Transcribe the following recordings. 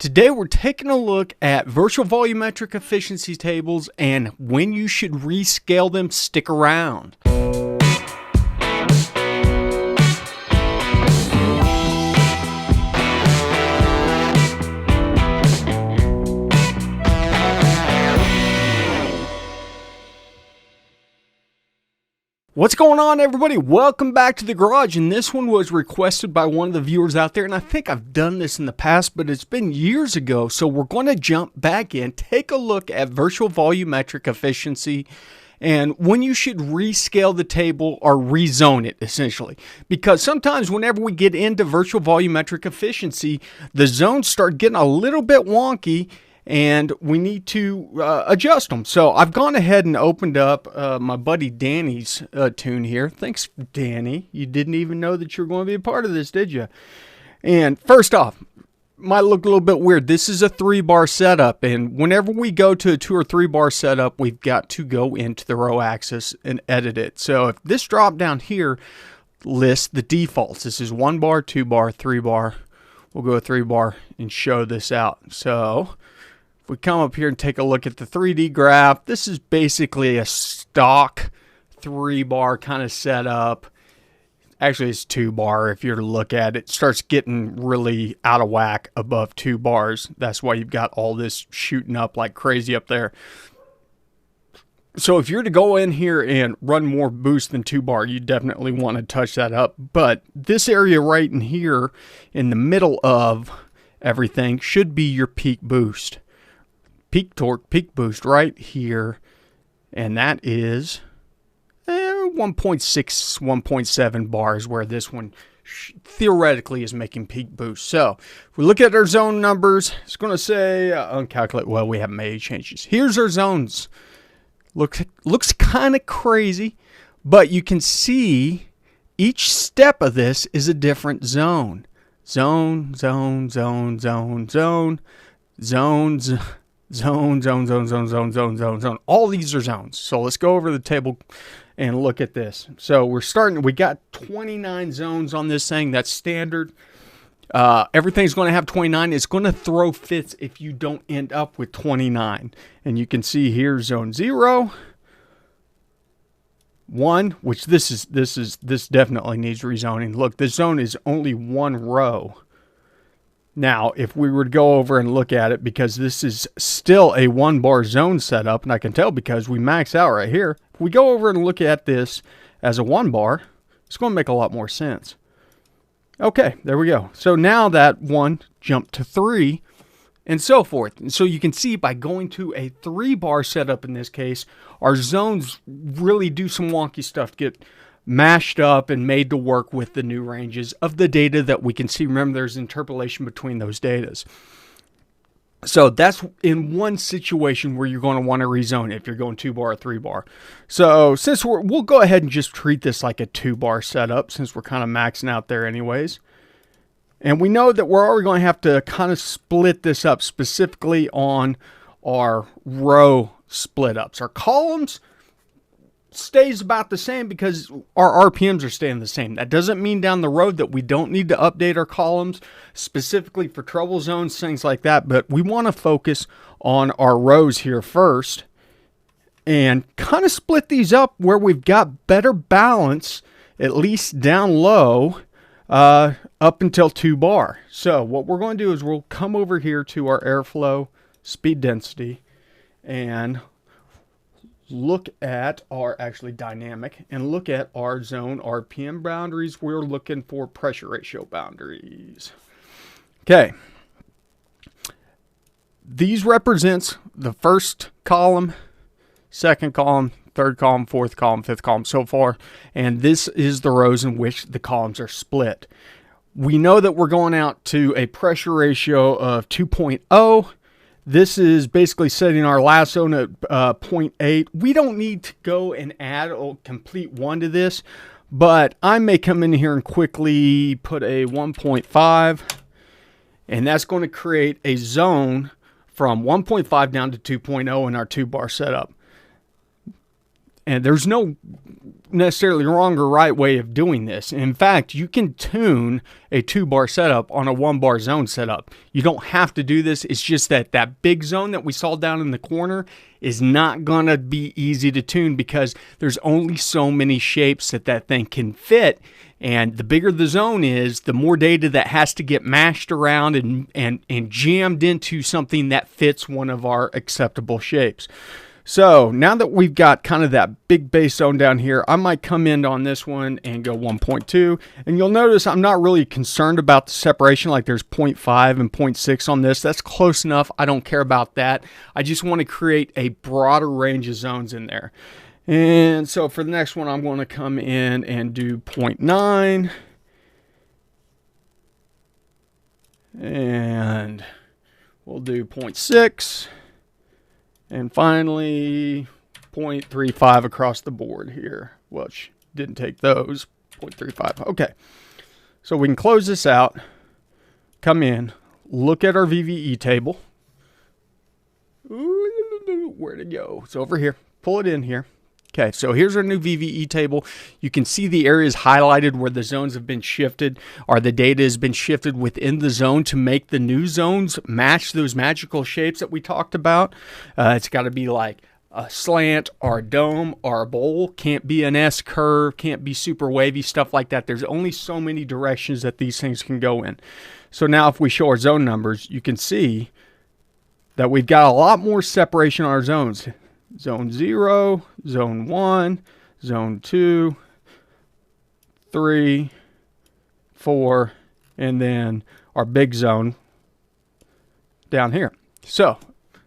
Today we're taking a look at virtual volumetric efficiency tables and when you should rescale them. Stick around. What's going on, everybody? Welcome back to the garage, and this one was requested by one of the viewers out there, and I think I've done this in the past, but it's been years ago, so we're going to jump back in, take a look at virtual volumetric efficiency and when you should rescale the table or rezone it, essentially. Because sometimes whenever we get into virtual volumetric efficiency, the zones start getting a little bit wonky, and we need to adjust them. So I've gone ahead and opened up my buddy Danny's tune here. Thanks, Danny. You didn't even know that you were going to be a part of this, did you? And first off, might look a little bit weird. This is a 3-bar setup, and whenever we go to a 2 or 3 bar setup, we've got to go into the row axis and edit it. So if this drop down here lists the defaults, this is 1 bar, 2 bar, 3 bar. We'll go 3 bar and show this out. So if we come up here and take a look at the 3D graph, this is basically a stock 3-bar kind of setup. Actually, it's 2 bar if you're to look at it. It starts getting really out of whack above 2 bars. That's why you've got all this shooting up like crazy up there. So if you're to go in here and run more boost than 2 bar, you definitely want to touch that up. But this area right in here in the middle of everything should be your peak boost. Peak torque, peak boost right here, and that is 1.6, 1.7 bars where this one theoretically is making peak boost. So if we look at our zone numbers, it's going to say uncalculate. Well, we haven't made any changes. Here's our zones. Looks kind of crazy, but you can see each step of this is a different zone. Zone, zone, zone, zone, zone, zones. Zone, zone, zone, zone, zone, zone, zone, zone. All these are zones. So let's go over the table and look at this. So we got 29 zones on this thing. That's standard. Everything's going to have 29. It's going to throw fits if you don't end up with 29. And you can see here zone 0, 1, which this definitely needs rezoning. Look, this zone is only 1 row. Now, if we were to go over and look at it, because this is still a 1 bar zone setup, and I can tell because we max out right here, if we go over and look at this as a 1 bar, it's going to make a lot more sense. Okay, there we go. So now that 1 jumped to 3, and so forth. And so you can see by going to a 3 bar setup in this case, our zones really do some wonky stuff, get mashed up and made to work with the new ranges of the data that we can see. Remember, there's interpolation between those datas. So that's in one situation where you're going to want to rezone if you're going 2 bar or 3 bar. So since we'll go ahead and just treat this like a 2 bar setup since we're kind of maxing out there anyways. And we know that we're already going to have to kind of split this up specifically on our row split ups. Our columns stays about the same because our RPMs are staying the same. That doesn't mean down the road that we don't need to update our columns specifically for trouble zones, things like that, but we want to focus on our rows here first and kind of split these up where we've got better balance, at least down low, up until 2 bar. So what we're going to do is we'll come over here to our airflow speed density and look at our actually dynamic and look at our zone RPM boundaries. We're looking for pressure ratio boundaries. Okay. These represents the first column, second column, third column, fourth column, fifth column so far. And this is the rows in which the columns are split. We know that we're going out to a pressure ratio of 2.0. This is basically setting our last zone at 0.8. We don't need to go and add a complete 1 to this, but I may come in here and quickly put a 1.5, and that's going to create a zone from 1.5 down to 2.0 in our 2 bar setup. and there's no necessarily wrong or right way of doing this. In fact, you can tune a 2-bar setup on a 1-bar zone setup. You don't have to do this. It's just that that big zone that we saw down in the corner is not going to be easy to tune because there's only so many shapes that that thing can fit. And the bigger the zone is, the more data that has to get mashed around and jammed into something that fits one of our acceptable shapes. So now that we've got kind of that big base zone down here, I might come in on this one and go 1.2. And you'll notice I'm not really concerned about the separation, like there's 0.5 and 0.6 on this. That's close enough. I don't care about that. I just want to create a broader range of zones in there. And so for the next one, I'm going to come in and do 0.9. And we'll do 0.6. And finally, 0.35 across the board here, which didn't take those, 0.35. Okay, so we can close this out, come in, look at our VVE table. Ooh, where'd it go? It's over here. Pull it in here. Okay, so here's our new VVE table. You can see the areas highlighted where the zones have been shifted, or the data has been shifted within the zone to make the new zones match those magical shapes that we talked about. It's got to be like a slant or a dome or a bowl. Can't be an S curve, can't be super wavy, stuff like that. There's only so many directions that these things can go in. So now if we show our zone numbers, you can see that we've got a lot more separation on our zones. Zone 0, Zone 1, Zone 2, 3, 4, and then our big zone down here. So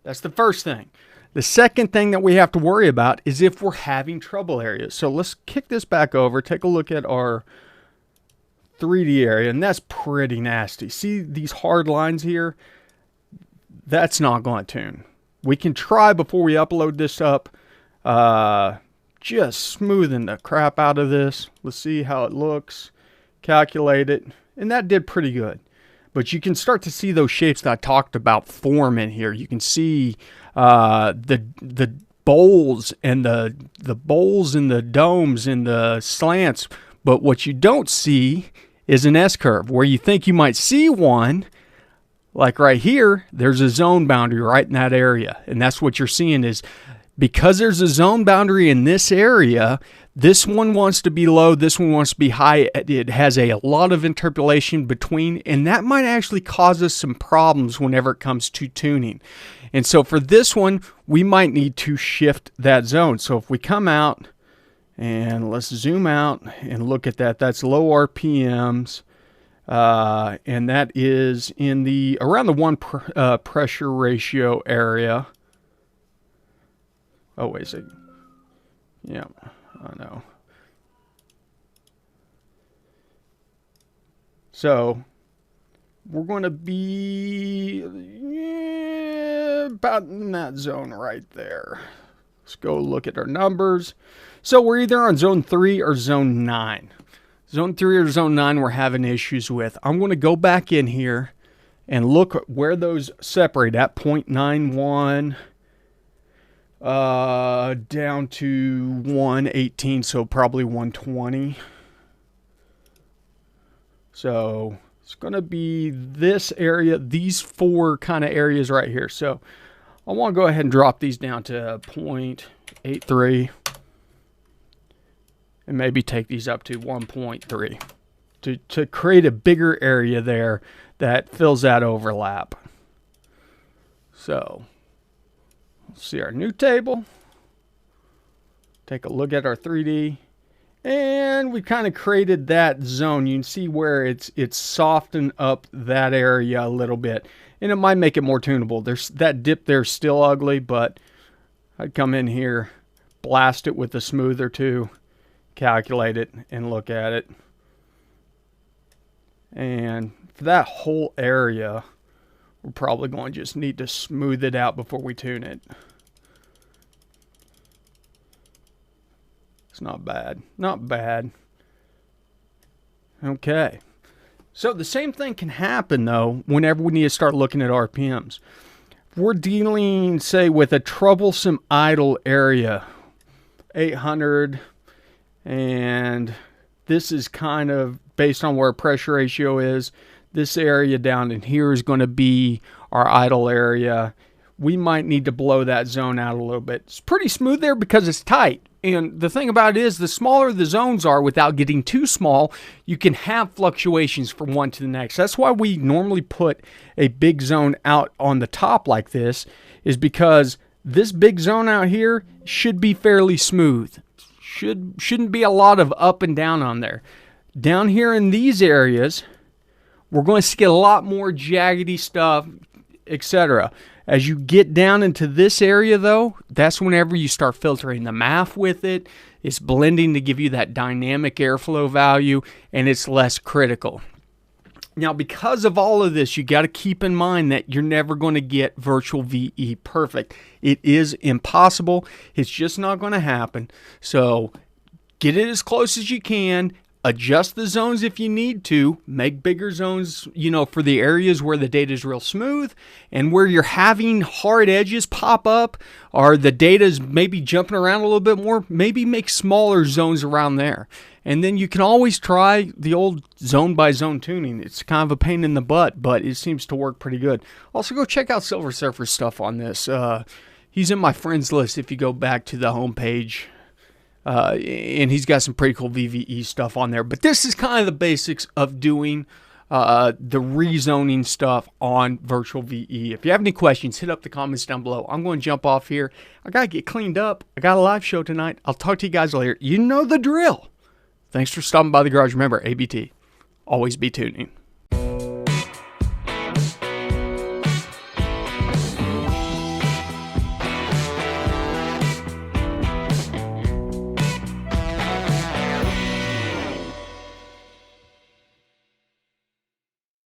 that's the first thing. The second thing that we have to worry about is if we're having trouble areas. So let's kick this back over, take a look at our 3D area, and that's pretty nasty. See these hard lines here? That's not going to tune. We can try before we upload this up, just smoothing the crap out of this. Let's see how it looks, calculate it, and that did pretty good. But you can start to see those shapes that I talked about form in here. You can see the bowls and the bowls and the domes and the slants. But what you don't see is an S-curve. Where you think you might see one, like right here, there's a zone boundary right in that area. And that's what you're seeing is because there's a zone boundary in this area, this one wants to be low, this one wants to be high. It has a lot of interpolation between, and that might actually cause us some problems whenever it comes to tuning. And so for this one, we might need to shift that zone. So if we come out and let's zoom out and look at that, that's low RPMs. And that is in the around the 1 pressure ratio area. Oh, wait a second. Yeah, I know. So we're going to be about in that zone right there. Let's go look at our numbers. So we're either on zone 3 or zone 9. Zone 3 or Zone 9 we're having issues with. I'm going to go back in here and look at where those separate at 0.91 down to 118, so probably 120. So it's going to be this area, these 4 kind of areas right here. So I want to go ahead and drop these down to 0.83. And maybe take these up to 1.3 to create a bigger area there that fills that overlap. So let's see our new table. Take a look at our 3D. And we kind of created that zone. You can see where it's softened up that area a little bit. And it might make it more tunable. There's that dip there still ugly, but I'd come in here, blast it with a smoother too. Calculate it and look at it. And for that whole area, we're probably going to just need to smooth it out before we tune it. It's not bad. Not bad. Okay. So the same thing can happen, though, whenever we need to start looking at RPMs. If we're dealing, say, with a troublesome idle area, 800, and this is kind of based on where pressure ratio is. This area down in here is going to be our idle area. We might need to blow that zone out a little bit. It's pretty smooth there because it's tight. And the thing about it is, the smaller the zones are without getting too small, you can have fluctuations from one to the next. That's why we normally put a big zone out on the top like this, is because this big zone out here should be fairly smooth. Shouldn't be a lot of up and down on there. Down here in these areas, we're going to get a lot more jaggedy stuff, etc. As you get down into this area, though, that's whenever you start filtering the MAF with it. It's blending to give you that dynamic airflow value, and it's less critical. Now, because of all of this, you got to keep in mind that you're never going to get virtual VE perfect. It is impossible. It's just not going to happen. So get it as close as you can. Adjust the zones if you need to. Make bigger zones, for the areas where the data is real smooth and where you're having hard edges pop up, or the data is maybe jumping around a little bit more. Maybe make smaller zones around there. And then you can always try the old zone by zone tuning. It's kind of a pain in the butt, but it seems to work pretty good. Also, go check out Silver Surfer's stuff on this. He's in my friends list if you go back to the homepage. And he's got some pretty cool VVE stuff on there. But this is kind of the basics of doing the rezoning stuff on virtual VE. If you have any questions, hit up the comments down below. I'm going to jump off here. I got to get cleaned up. I got a live show tonight. I'll talk to you guys later. You know the drill. Thanks for stopping by the garage. Remember, ABT, always be tuning.